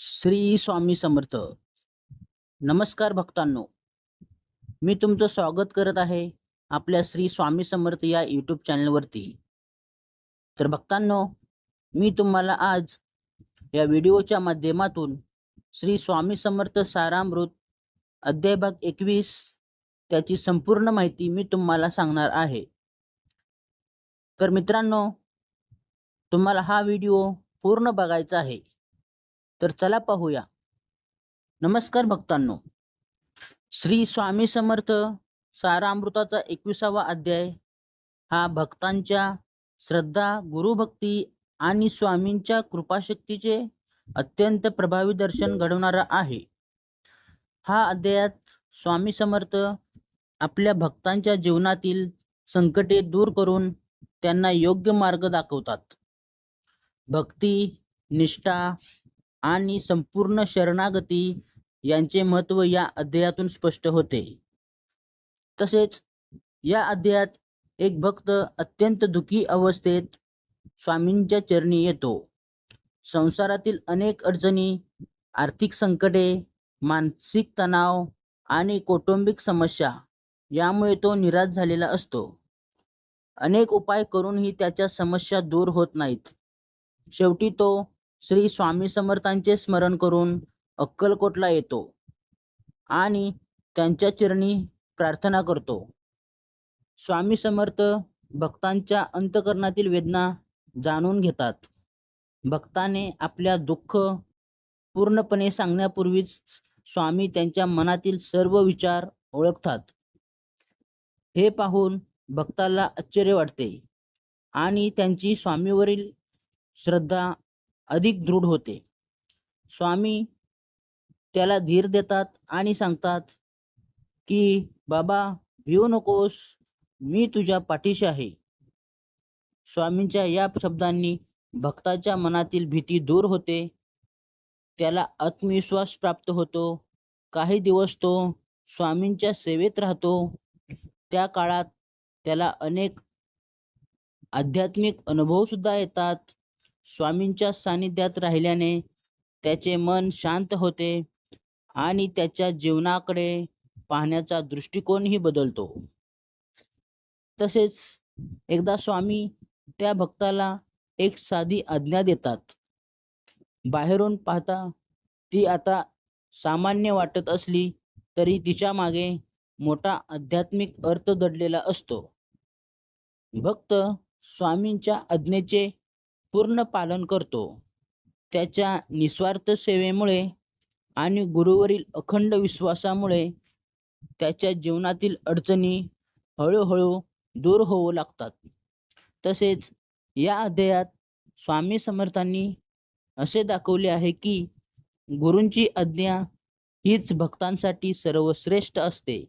श्री स्वामी समर्थ. नमस्कार भक्तांनो, मी तुमचं स्वागत करत आहे आपल्या श्री स्वामी समर्थ या यूट्यूब चॅनलवरती. तर भक्तांनो, मी तुम्हाला आज या व्हिडिओच्या माध्यमातून श्री स्वामी समर्थ सारामृत अध्याय भाग 21 त्याची संपूर्ण माहिती मी तुम्हाला सांगणार आहे. तर मित्रांनो, तुम्हाला हा व्हिडिओ पूर्ण बघायचा आहे. तर चला पाहूया. नमस्कार भक्तांनो, श्री स्वामी समर्थ सारामृताचा 21वा अध्याय हा भक्तांच्या श्रद्धा, गुरुभक्ती आणि स्वामींच्या कृपाशक्तीचे अत्यंत प्रभावी दर्शन घडवणारा आहे. हा अध्यायात स्वामी समर्थ आपल्या भक्तांच्या जीवनातील संकटे दूर करून त्यांना योग्य मार्ग दाखवतात. भक्ती, निष्ठा आणि संपूर्ण शरणागती यांचे महत्त्व या अध्यायातून स्पष्ट होते. तसेच या अध्यायात एक भक्त अत्यंत दुःखी अवस्थेत स्वामींच्या चरणी येतो. संसारातील अनेक अडचणी, आर्थिक संकटे, मानसिक तणाव आणि कौटुंबिक समस्या यामुळे तो निराश झालेला असतो. अनेक उपाय करूनही त्याच्या समस्या दूर होत नाहीत. शेवटी तो श्री स्वामी समर्थांचे स्मरण करून अक्कलकोटला येतो आणि त्यांच्या चरणी प्रार्थना करतो. स्वामी समर्थ भक्तांच्या अंतःकरणातील वेदना जाणून घेतात. भक्ताने आपल्या दुःख पूर्णपणे सांगण्यापूर्वीच स्वामी त्यांच्या मनातील सर्व विचार ओळखतात. हे पाहून भक्ताला आश्चर्य वाटते आणि त्यांची स्वामीवरील श्रद्धा अधिक दृढ होते. स्वामी त्याला धीर देतात आणि सांगतात की बाबा, भिवू नकोस, मी तुझ्या पाठीशी आहे. स्वामींच्या या शब्दांनी भक्ताच्या मनातील भीती दूर होते. त्याला आत्मविश्वास प्राप्त होतो. काही दिवस तो स्वामींच्या सेवेत राहतो. त्या काळात त्याला अनेक आध्यात्मिक अनुभव सुद्धा येतात. स्वामींच्या सानिध्यात राहिल्याने त्याचे मन शांत होते आणि त्याच्या जीवनाकडे पाहण्याचा दृष्टिकोनही बदलतो. तसेच एकदा स्वामी त्या भक्ताला एक साधी आज्ञा देतात. बाहेरून पाहता ती आता सामान्य वाटत असली तरी तिच्या मागे मोठा आध्यात्मिक अर्थ दडलेला असतो. भक्त स्वामींच्या आज्ञेचे पूर्ण पालन करतो. त्याच्या निस्वार्थ सेवेमुळे आणि गुरुवरील अखंड विश्वासामुळे त्याच्या जीवनातील अडचणी हळूहळू दूर होऊ लागतात. तसेच या अध्यायात स्वामी समर्थांनी असे दाखवले आहे की गुरूंची आज्ञा हीच भक्तांसाठी सर्वश्रेष्ठ असते.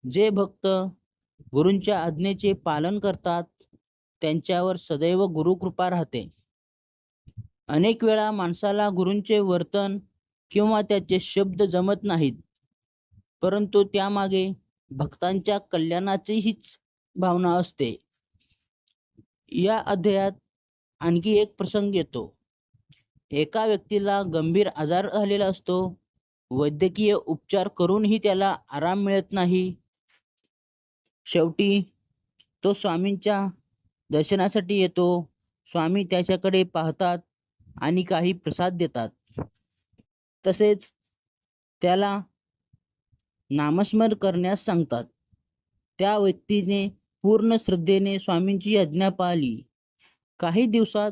जे भक्त गुरूंच्या आज्ञेचे पालन करतात त्यांच्यावर सदैव गुरुकृपा राहते. अनेक वेळा माणसाला गुरूंचे वर्तन किंवा त्याचे शब्द जमत नाहीत, परंतु त्यामागे भक्तांच्या कल्याणाची हीच भावना असते. या अध्यायात आणखी एक प्रसंग येतो. एका व्यक्तीला गंभीर आजार झालेला असतो. वैद्यकीय उपचार करूनही त्याला आराम मिळत नाही. शेवटी तो स्वामींच्या दर्शनासाठी येतो. स्वामी त्याच्याकडे पाहतात आणि काही प्रसाद देतात. तसेच त्याला नामस्मरण करण्यास सांगतात. त्या व्यक्तीने पूर्ण श्रद्धेने स्वामींची आज्ञा पाळली. काही दिवसात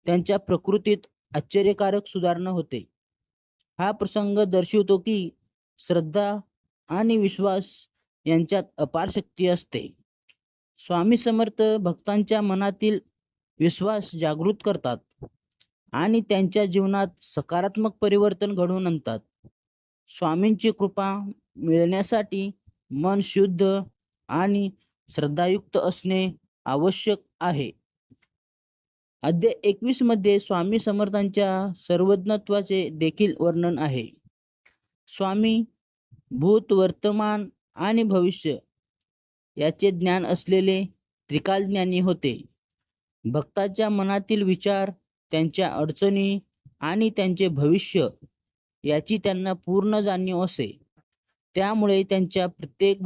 त्यांच्या प्रकृतीत आश्चर्यकारक सुधारणा होते. हा प्रसंग दर्शवतो की श्रद्धा आणि विश्वास यांच्यात अपार शक्ती असते. स्वामी समर्थ भक्तांच्या मनातील विश्वास जागृत करतात आणि त्यांच्या जीवनात सकारात्मक परिवर्तन घडवून आणतात. स्वामींची कृपा मिळण्यासाठी मन शुद्ध आणि श्रद्धायुक्त असणे आवश्यक आहे. अध्याय 21 मध्ये स्वामी समर्थांच्या सर्वज्ञत्वाचे देखील वर्णन आहे. स्वामी भूत, वर्तमान आणि भविष्य याचे ज्ञान असलेले त्रिकालज्ञानी होते. भक्ताच्या मनातील विचार, त्यांच्या अडचणी आणि त्यांचे भविष्य याची त्यांना पूर्ण जाणीव असे. त्यामुळे त्यांच्या प्रत्येक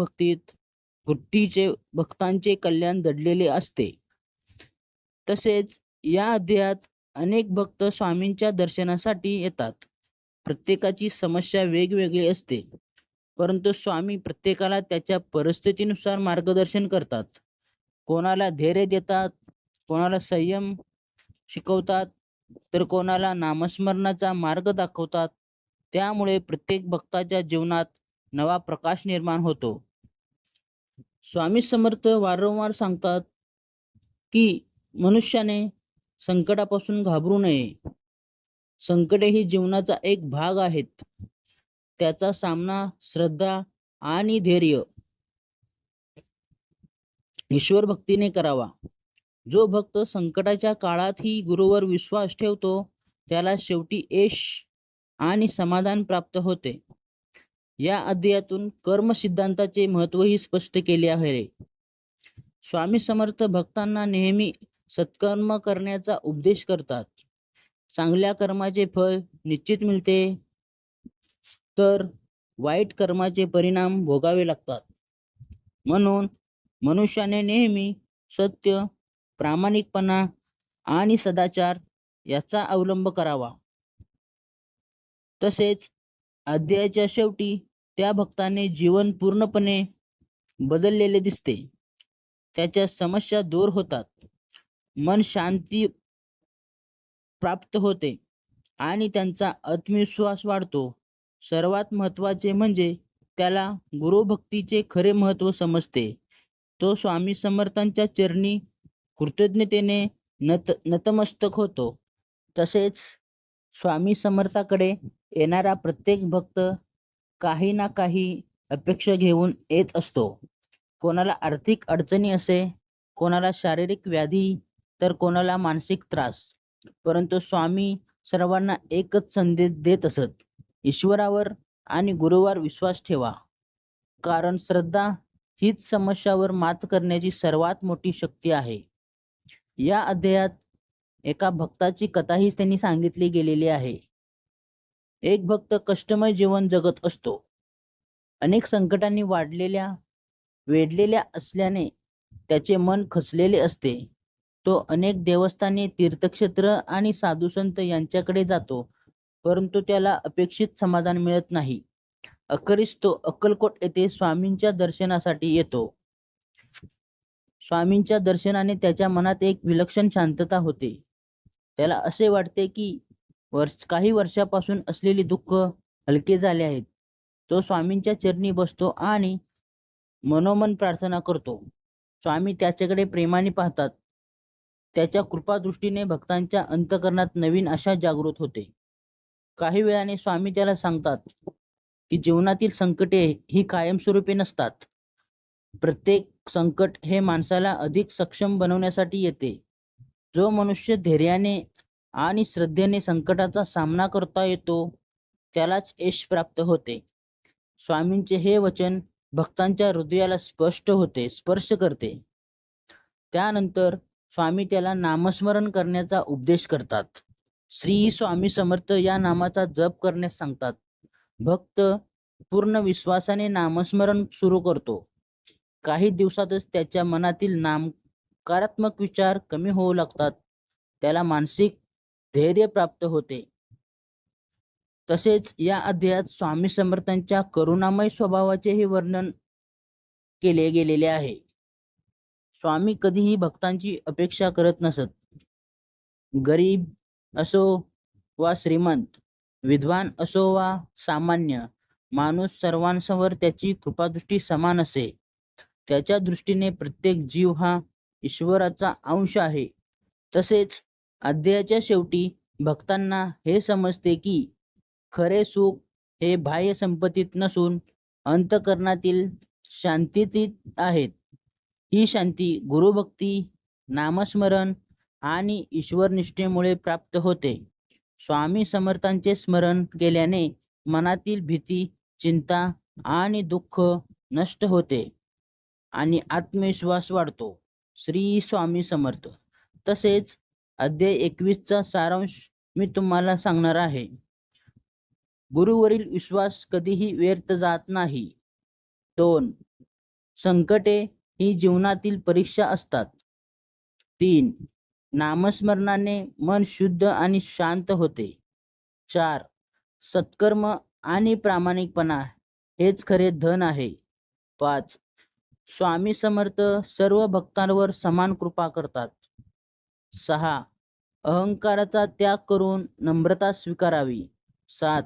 भक्तांचे कल्याण दडलेले असते. तसेच या अध्यायात अनेक भक्त स्वामींच्या दर्शनासाठी येतात. प्रत्येकाची समस्या वेगवेगळी असते, परंतु स्वामी प्रत्येकाला त्याच्या परिस्थितीनुसार मार्गदर्शन करतात. कोणाला धैर्य देतात, कोणाला संयम शिकवतात, तर कोणाला नामस्मरणाचा मार्ग दाखवतात. त्यामुळे प्रत्येक भक्ताच्या जीवनात नवा प्रकाश निर्माण होतो. स्वामी समर्थ वारंवार सांगतात की मनुष्याने संकटापासून घाबरू नये. संकटे ही जीवनाचा एक भाग आहेत. त्याचा सामना श्रद्धा आणि धैर्य ईश्वर भक्तीने करावा. जो भक्त संकटाच्या काळातही गुरुवर विश्वास ठेवतो त्याला शेवटी यश आणि समाधान प्राप्त होते. या अध्यायातून कर्म सिद्धांताचे महत्त्वही स्पष्ट केले आहे. स्वामी समर्थ भक्तांना नेहमी सत्कर्म करण्याचा उपदेश करतात. चांगल्या कर्माचे फळ निश्चित मिळते, तर वाईट कर्माचे परिणाम भोगावे लागतात. म्हणून मनुष्याने नेहमी सत्य, प्रामाणिकपणा आणि सदाचार याचा अवलंब करावा. तसेच अध्यायाच्या शेवटी त्या भक्ताने जीवन पूर्णपणे बदललेले दिसते. त्याच्या समस्या दूर होतात, मन शांती प्राप्त होते आणि त्यांचा आत्मविश्वास वाढतो. सर्वात महत्त्वाचे म्हणजे त्याला गुरुभक्तीचे खरे महत्त्व समजते. तो स्वामी समर्थांच्या चरणी कृतज्ञतेने नतमस्तक होतो. तसेच स्वामी समर्थाकडे येणारा प्रत्येक भक्त काही ना काही अपेक्षा घेऊन येत असतो. कोणाला आर्थिक अडचणी असे, कोणाला शारीरिक व्याधी, तर कोणाला मानसिक त्रास. परंतु स्वामी सर्वांना एकच संदेश देत असत: ईश्वरावर आणि गुरुवर विश्वास ठेवा, कारण श्रद्धा हीच समस्यावर मात करण्याची सर्वात मोठी शक्ती आहे. या अध्यायात एका भक्ताची कथाही त्यांनी सांगितली गेलेली आहे. एक भक्त कष्टमय जीवन जगत असतो. अनेक संकटांनी वेढलेल्या असल्याने त्याचे मन खचलेले असते. तो अनेक देवस्थाने, तीर्थक्षेत्र आणि साधुसंत यांच्याकडे जातो, परंतु त्याला अपेक्षित समाधान मिळत नाही. अखेरीस तो अक्कलकोट येथे स्वामींच्या दर्शनासाठी येतो. स्वामींच्या दर्शनाने त्याच्या मनात एक विलक्षण शांतता होते. त्याला असे वाटते की काही वर्षापासून असलेली दुःख हलके झाले आहेत. तो स्वामींच्या चरणी बसतो आणि मनोमन प्रार्थना करतो. स्वामी त्याच्याकडे प्रेमाने पाहतात. त्याच्या कृपादृष्टीने भक्तांच्या अंतःकरणात नवीन आशा जागृत होते. काही वेळाने स्वामी त्याला सांगतात की जीवनातील संकटे ही कायमस्वरूपी नसतात. प्रत्येक संकट हे माणसाला अधिक सक्षम बनवण्यासाठी येते. जो मनुष्य धैर्याने आणि श्रद्धेने संकटाचा सामना करता येतो त्यालाच यश प्राप्त होते. स्वामींचे हे वचन भक्तांच्या हृदयाला स्पर्श करते. त्यानंतर स्वामी त्याला नामस्मरण करण्याचा उपदेश करतात. श्री स्वामी समर्थ या नामाचा जप करण्यास सांगतात. भक्त पूर्ण विश्वासाने नामस्मरण सुरू करतो. काही दिवसातच त्याच्या मनातील नकारात्मक विचार कमी होऊ लागतात. त्याला मानसिक धैर्य प्राप्त होते. तसेच या अध्यायात स्वामी समर्थांच्या करुणामय स्वभावाचेही वर्णन केले गेलेले आहे. स्वामी कधीही भक्तांची अपेक्षा करत नसत. गरीब असो वा श्रीमंत, विद्वान असो वा सामान्य माणूस, सर्वांसमोर त्याची कृपादृष्टी समान असे. त्याच्या दृष्टीने प्रत्येक जीव हा ईश्वराचा अंश आहे. तसेच अध्यायाच्या शेवटी भक्तांना हे समजते की खरे सुख हे बाह्य संपत्तीत नसून अंतःकरणातील शांतीत आहेत. ही शांती गुरुभक्ती, नामस्मरण आणि ईश्वरनिष्ठेमुळे प्राप्त होते. स्वामी समर्थांचे स्मरण केल्याने मनातील भीती, चिंता आणि दुःख नष्ट होते आणि आत्मविश्वास वाढतो. श्री स्वामी समर्थ. तसेच अध्याय 21चा सारांश मी तुम्हाला सांगणार आहे. गुरुवरील विश्वास कधीही व्यर्थ जात नाही. 2. संकटे ही जीवनातील परीक्षा असतात. 3. नामस्मरणाने मन शुद्ध आणि शांत होते. 4. सत्कर्म आणि प्रामाणिकपणा हेच खरे धन आहे. 5. स्वामी समर्थ सर्व भक्तांवर समान कृपा करतात. 6. अहंकाराचा त्याग करून नम्रता स्वीकारावी. 7.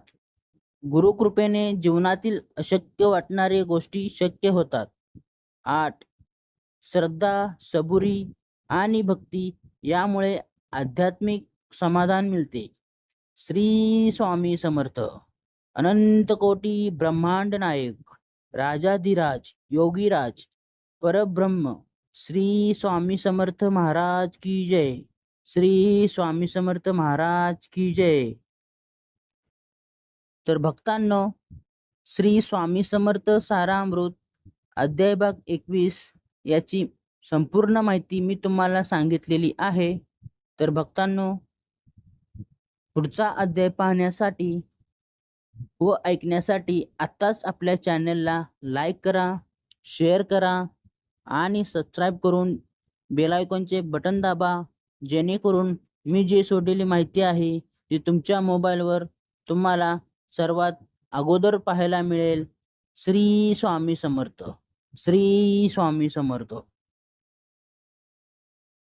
गुरुकृपेने जीवनातील अशक्य वाटणारे गोष्टी शक्य होतात. 8. श्रद्धा, सबुरी आणि भक्ती यामुळे आध्यात्मिक समाधान मिळते. श्री स्वामी समर्थ. अनंत कोटी ब्रह्मांड नायक, राजाधिराज, योगीराज, परब्रह्म श्री स्वामी समर्थ महाराज की जय. श्री स्वामी समर्थ महाराज की जय. तर भक्तांनो, श्री स्वामी समर्थ सारामृत अध्याय भाग 21 याची संपूर्ण माहिती मी तुम्हाला सांगितलेली आहे. तर भक्तांनो, पुढचा अध्याय पाहण्यासाठी व ऐकण्यासाठी आत्ताच आपल्या चॅनलला लाईक करा, शेअर करा आणि सबस्क्राईब करून बेल आयकॉनचे बटन दाबा, जेणेकरून मी जे सोडलेली माहिती आहे ती तुमच्या मोबाईलवर तुम्हाला सर्वात अगोदर पाहायला मिळेल. श्री स्वामी समर्थ. श्री स्वामी समर्थ.